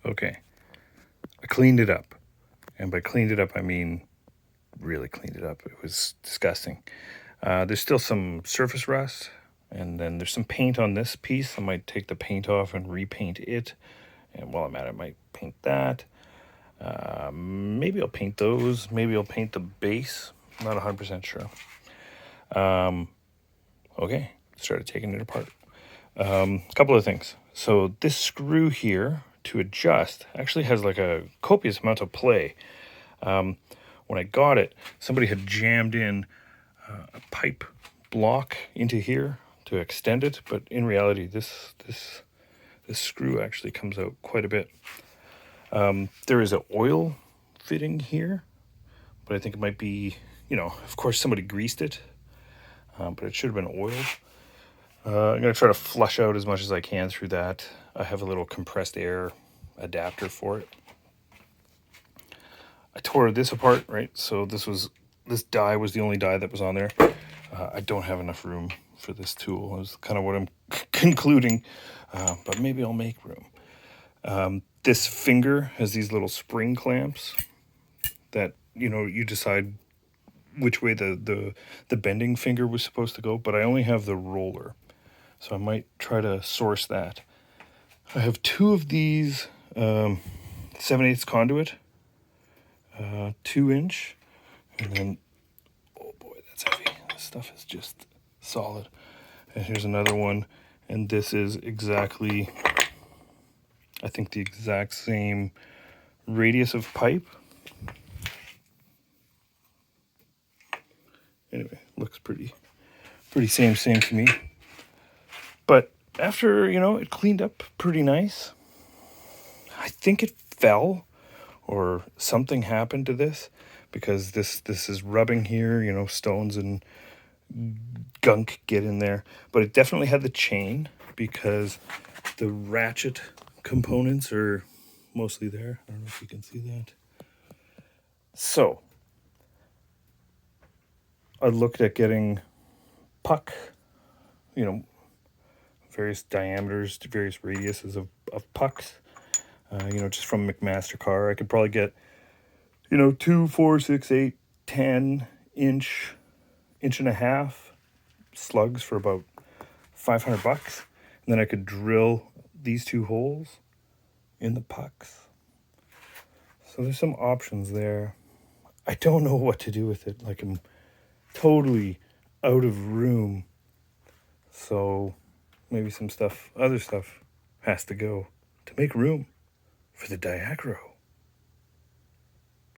Okay, I cleaned it up. And by cleaned it up, I mean really cleaned it up. It was disgusting. There's still some surface rust, and then there's some paint on this piece. I might take the paint off and repaint it. And while I'm at it, I might paint that. Maybe I'll paint those. Maybe I'll paint the base. I'm not 100% sure. Okay, started taking it apart. A couple of things. So this screw here to adjust actually has like a copious amount of play. When I got it, somebody had jammed in a pipe block into here to extend it, but in reality, this screw actually comes out quite a bit. There is an oil fitting here, but I think it might be, of course somebody greased it, but it should have been oiled. I'm going to try to flush out as much as I can through that. I have a little compressed air adapter for it. I tore this apart, right? So this die was the only die that was on there. I don't have enough room for this tool. Is kind of what I'm concluding, but maybe I'll make room. This finger has these little spring clamps that, you decide which way the bending finger was supposed to go, but I only have the roller. So I might try to source that. I have two of these 7/8 conduit, 2-inch, and then, oh boy, that's heavy. This stuff is just solid. And here's another one, and this is exactly, I think, the exact same radius of pipe. Anyway, looks pretty same to me. But after, it cleaned up pretty nice. I think it fell or something happened to this, because this is rubbing here, stones and gunk get in there. But it definitely had the chain, because the ratchet components are mostly there. I don't know if you can see that. So I looked at getting puck, various diameters, various radiuses of pucks, just from McMaster-Carr. I could probably get, 2, 4, 6, 8, 10 inch and a half slugs for about $500. And then I could drill these 2 holes in the pucks. So there's some options there. I don't know what to do with it. Like, I'm totally out of room. So maybe some other stuff has to go to make room for the di-acro.